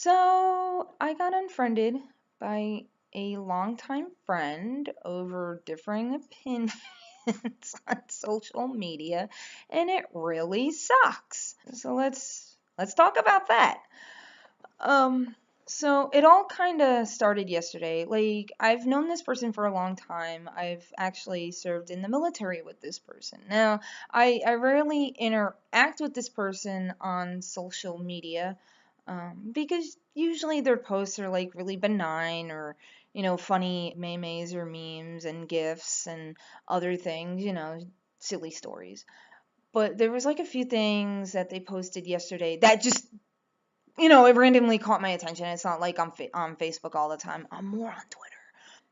So I got unfriended by a longtime friend over differing opinions on social media, and it really sucks. So let's talk about that. Um, so it all kind of started yesterday. Like, I've known this person for a long time. I've actually served in the military with this person. Now, I rarely interact with this person on social media, because usually their posts are like really benign or, funny memes or memes and gifs and other things, silly stories. But there was like a few things that they posted yesterday that just it randomly caught my attention. It's not like I'm on Facebook all the time. I'm more on Twitter.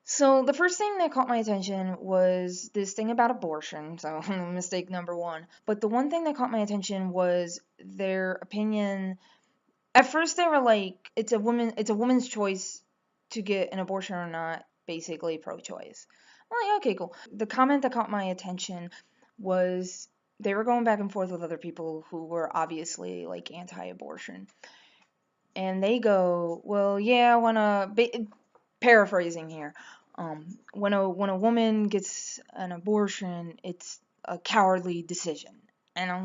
So the first thing that caught my attention was this thing about abortion. So mistake number one. But the one thing that caught my attention was their opinion. At first they were like, it's a woman's choice to get an abortion or not, basically pro-choice. I'm like, okay, cool. The comment that caught my attention was they were going back and forth with other people who were obviously like anti-abortion. And they go, well, yeah, paraphrasing here, when a woman gets an abortion, it's a cowardly decision. And I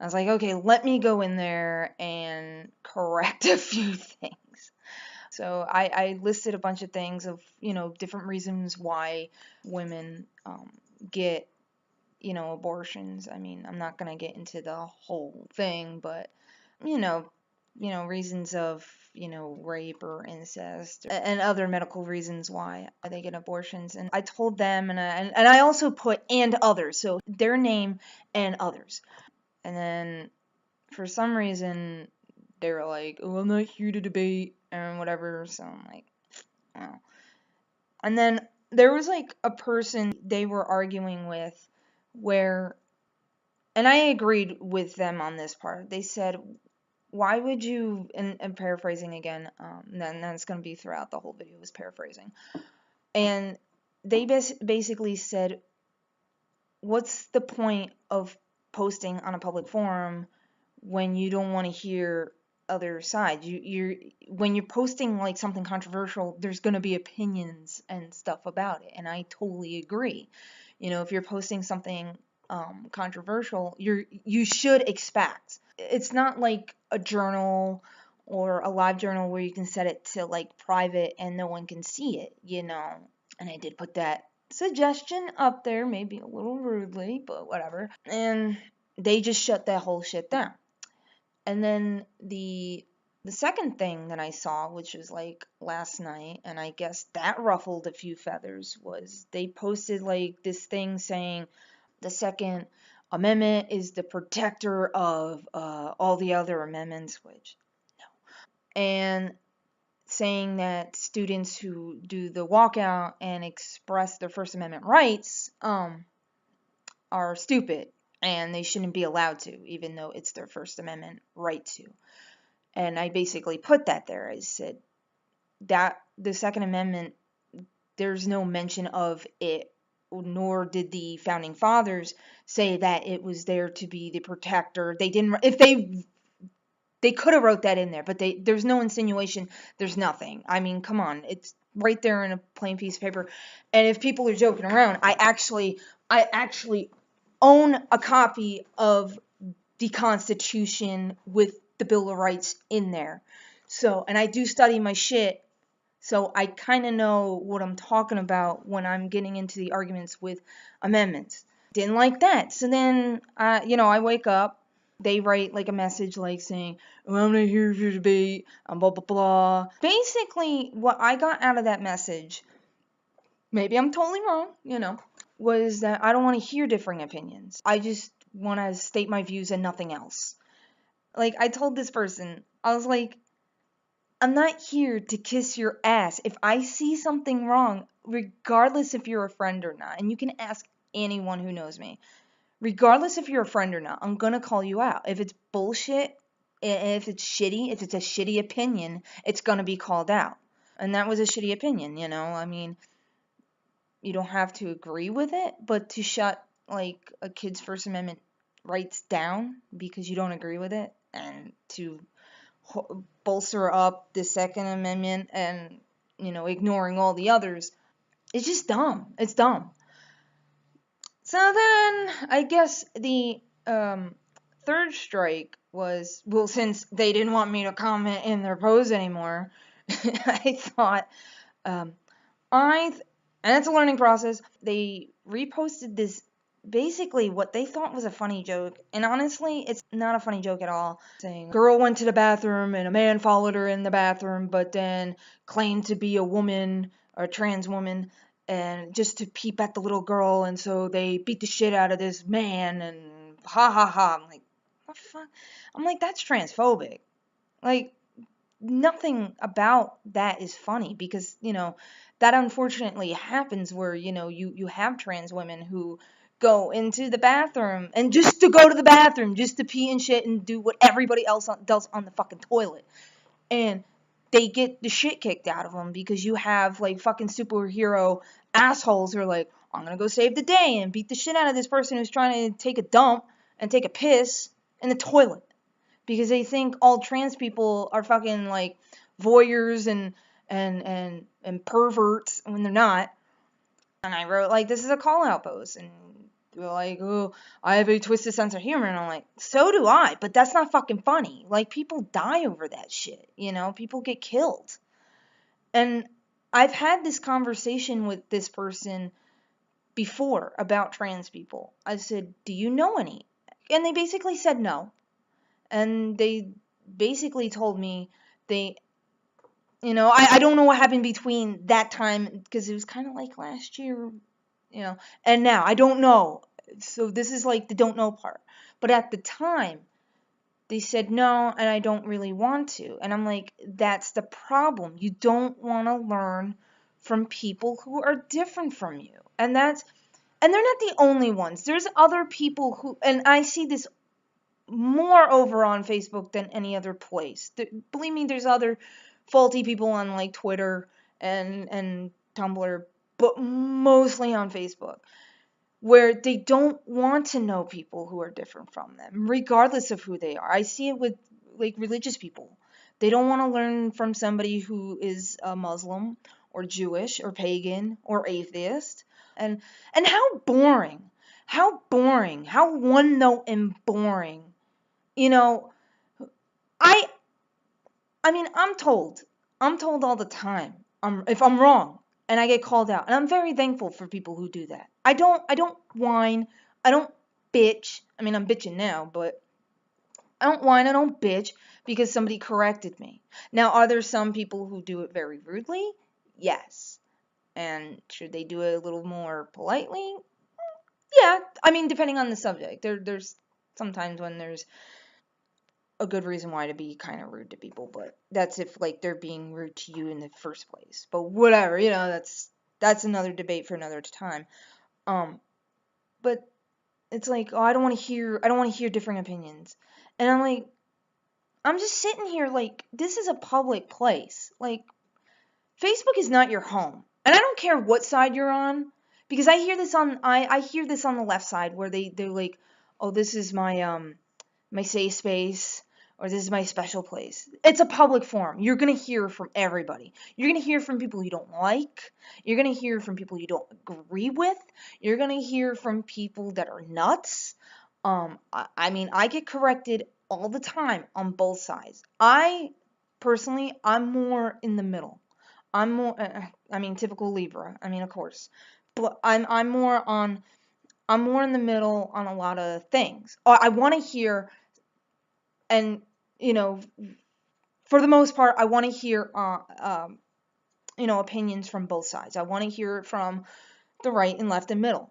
was like, okay, let me go in there and correct a few things. So I listed a bunch of things of, different reasons why women get, abortions. I mean, I'm not gonna get into the whole thing, but you know, reasons of, rape or incest and other medical reasons why they get abortions. And I told them, and I also put and others, so their name and others. And then for some reason they were like, "Oh, I'm not here to debate," and whatever. So I'm like, oh. And then there was like a person they were arguing with where, and I agreed with them on this part. They said, why would you, and paraphrasing again, then that's going to be throughout the whole video is paraphrasing. And they basically said, what's the point of posting on a public forum when you don't want to hear other sides? When you're posting like something controversial, there's going to be opinions and stuff about it, and I totally agree. If you're posting something controversial, you should expect. It's not like a journal or a live journal where you can set it to like private and no one can see it. And I did put that suggestion up there, maybe a little rudely, but whatever. And they just shut that whole shit down. And then the second thing that I saw, which was like last night, and I guess that ruffled a few feathers, was they posted like this thing saying the Second Amendment is the protector of all the other amendments, which no. And saying that students who do the walkout and express their First Amendment rights are stupid and they shouldn't be allowed to, even though it's their First Amendment right to. And I basically put that there. I said that the Second Amendment, there's no mention of it, nor did the founding fathers say that it was there to be the protector. They didn't. If they could have wrote that in there, but there's no insinuation. There's nothing. I mean, come on, it's right there in a plain piece of paper. And if people are joking around, I actually own a copy of the Constitution with the Bill of Rights in there. So, and I do study my shit, so I kind of know what I'm talking about when I'm getting into the arguments with amendments. Didn't like that. So then, I wake up. They write like a message like saying, oh, I'm not here for debate, blah, blah, blah. Basically, what I got out of that message, maybe I'm totally wrong, was that I don't want to hear differing opinions. I just want to state my views and nothing else. Like, I told this person, I was like, I'm not here to kiss your ass. If I see something wrong, regardless if you're a friend or not, and you can ask anyone who knows me, regardless if you're a friend or not, I'm gonna call you out. If it's bullshit, if it's shitty, if it's a shitty opinion, it's gonna be called out. And that was a shitty opinion, I mean, you don't have to agree with it, but to shut like a kid's First Amendment rights down because you don't agree with it, and to bolster up the Second Amendment and, ignoring all the others. It's just dumb. It's dumb. So then I guess the third strike was, well, since they didn't want me to comment in their post anymore, I thought, um, and it's a learning process. They reposted this, basically what they thought was a funny joke, and honestly, it's not a funny joke at all. Saying, girl went to the bathroom and a man followed her in the bathroom, but then claimed to be a woman or a trans woman, and just to peep at the little girl, and so they beat the shit out of this man, and ha ha ha. I'm like, what the fuck? I'm like, that's transphobic. Like, nothing about that is funny, because that unfortunately happens where you have trans women who go into the bathroom, and just to go to the bathroom, just to pee and shit and do what everybody else does on the fucking toilet, and they get the shit kicked out of them because you have like fucking superhero assholes who are like, I'm gonna go save the day and beat the shit out of this person who's trying to take a dump and take a piss in the toilet, because they think all trans people are fucking like voyeurs and perverts when they're not. And I wrote like, this is a call out post, and they're like, oh, I have a twisted sense of humor, and I'm like, so do I, but that's not fucking funny. Like, people die over that shit, people get killed. And I've had this conversation with this person before about trans people. I said, do you know any? And they basically said no. And they basically told me they, I don't know what happened between that time, because it was kind of like last year, and now I don't know. So this is like the don't know part. But at the time, they said no, and I don't really want to. And I'm like, that's the problem. You don't want to learn from people who are different from you. And they're not the only ones. There's other people who, and I see this more over on Facebook than any other place. Believe me, there's other faulty people on like Twitter and Tumblr, but mostly on Facebook, where they don't want to know people who are different from them, regardless of who they are. I see it with like religious people. They don't want to learn from somebody who is a Muslim or Jewish or pagan or atheist. And how boring. How boring. How one note and boring. You know, I I mean, I'm told all the time, if I'm wrong and I get called out, and I'm very thankful for people who do that. I don't whine, I don't bitch. I mean, I'm bitching now, but I don't whine, I don't bitch because somebody corrected me. Now, are there some people who do it very rudely? Yes. And should they do it a little more politely? Yeah. I mean, depending on the subject. There's sometimes when there's a good reason why to be kind of rude to people, but that's if like they're being rude to you in the first place. But whatever, that's another debate for another time. Um, but it's like, oh, I don't want to hear different opinions. And I'm like, I'm just sitting here like, this is a public place. Like, Facebook is not your home. And I don't care what side you're on, because I hear this on the left side where they're like, oh, this is my safe space, or this is my special place. It's a public forum. You're going to hear from everybody. You're going to hear from people you don't like. You're going to hear from people you don't agree with. You're going to hear from people that are nuts. I mean, I get corrected all the time on both sides. I'm more in the middle. I mean, typical Libra. I mean, of course. But I'm more in the middle on a lot of things. I want to hear, and for the most part, I want to hear opinions from both sides. I want to hear it from the right and left and middle.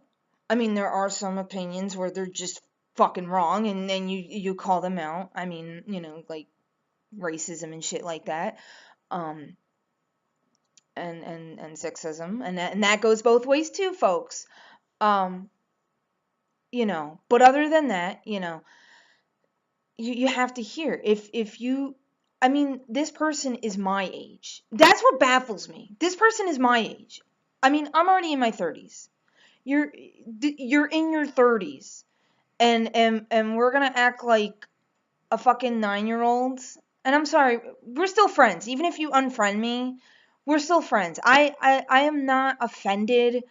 I mean, there are some opinions where they're just fucking wrong, and then you call them out. I mean, like racism and shit like that, and sexism, and that goes both ways too, folks. Um, but other than that, you have to hear, if you, I mean, this person is my age. That's what baffles me. This person is my age. I mean, I'm already in my 30s. You're in your 30s, and we're gonna act like a fucking 9-year-old And I'm sorry, we're still friends. Even if you unfriend me, we're still friends. I am not offended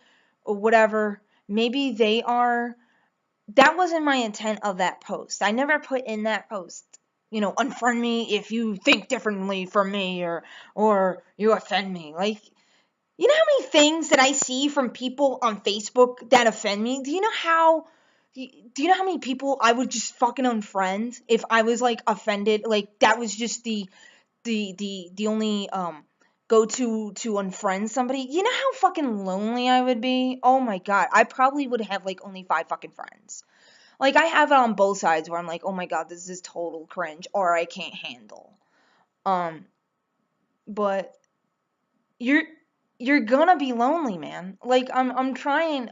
or whatever. Maybe they are. That wasn't my intent of that post. I never put in that post, unfriend me if you think differently from me, or you offend me. Like, you know how many things that I see from people on Facebook that offend me? Do you know how many people I would just fucking unfriend if I was like offended? Like, that was just the only go to unfriend somebody. You know how fucking lonely I would be? Oh my god. I probably would have like only 5 fucking friends. Like, I have it on both sides where I'm like, "Oh my god, this is total cringe," or I can't handle. Um but you're you're gonna be lonely, man. Like, I'm trying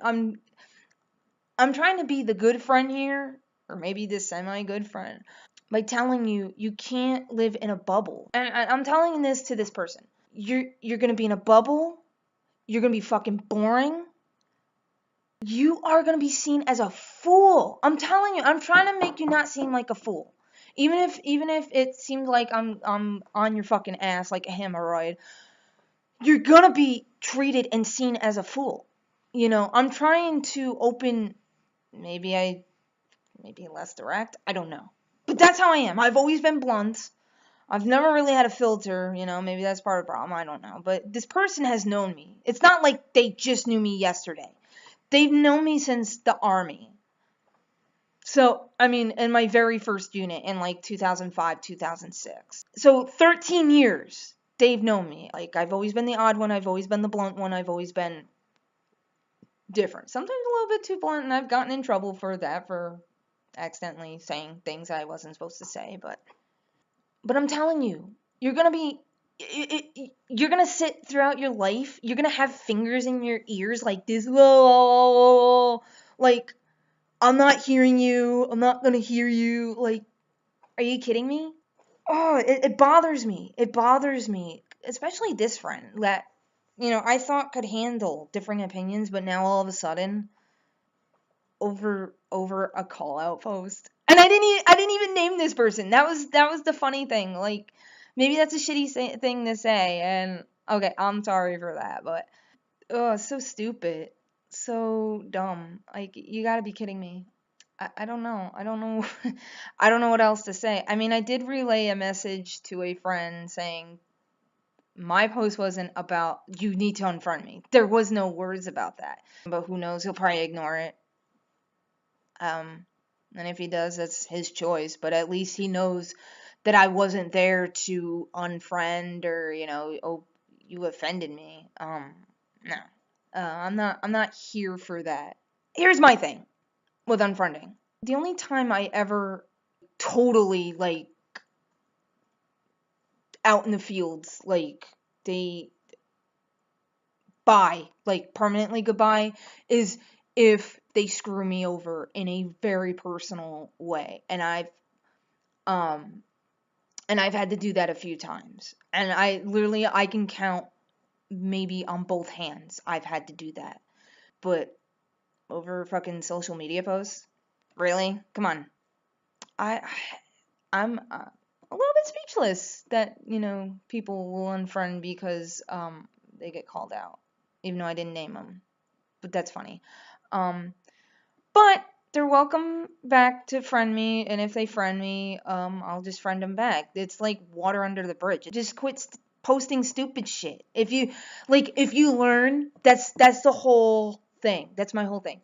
to be the good friend here, or maybe the semi good friend, by telling you you can't live in a bubble. And I'm telling this to this person. You're gonna be in a bubble. You're gonna be fucking boring. You are gonna be seen as a fool. I'm telling you. I'm trying to make you not seem like a fool. Even if it seems like I'm on your fucking ass like a hemorrhoid, you're gonna be treated and seen as a fool. I'm trying to open. Maybe less direct. I don't know. But that's how I am. I've always been blunt. I've never really had a filter, maybe that's part of the problem. I don't know. But this person has known me. It's not like they just knew me yesterday. They've known me since the army. So, I mean, in my very first unit in like 2005, 2006. So, 13 years they've known me. Like, I've always been the odd one. I've always been the blunt one. I've always been different. Sometimes a little bit too blunt, and I've gotten in trouble for that, for accidentally saying things I wasn't supposed to say. But I'm telling you, you're gonna be. You're gonna sit throughout your life. You're gonna have fingers in your ears like this. Whoa, like, I'm not hearing you. I'm not gonna hear you. Like, are you kidding me? Oh, it bothers me. It bothers me, especially this friend that I thought could handle differing opinions, but now all of a sudden, over a call out post, and I didn't even name this person. That was the funny thing. Like, maybe that's a shitty thing to say, and okay, I'm sorry for that, but oh, it's so stupid, so dumb. Like, you gotta be kidding me. I don't know. I don't know. I don't know what else to say. I mean, I did relay a message to a friend saying my post wasn't about you need to unfriend me. There was no words about that. But who knows? He'll probably ignore it. And if he does, that's his choice. But at least he knows that I wasn't there to unfriend, or oh, you offended me. No. I'm not here for that. Here's my thing with unfriending. The only time I ever totally, like, out in the fields, like, they bye, like, permanently goodbye, is if they screw me over in a very personal way. Um and I've had to do that a few times. And I can count maybe on both hands I've had to do that. But over fucking social media posts? Really? Come on. I I'm a little bit speechless that people will unfriend because they get called out, even though I didn't name them. But that's funny. Um, but they're welcome back to friend me, and if they friend me, I'll just friend them back. It's like water under the bridge. Just quit posting stupid shit. If you learn, that's the whole thing. That's my whole thing.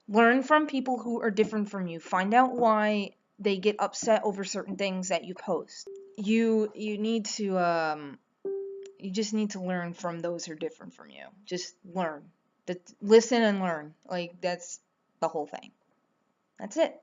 Learn from people who are different from you. Find out why they get upset over certain things that you post. You need to you just need to learn from those who are different from you. Just learn. Listen and learn. Like, that's the whole thing. That's it.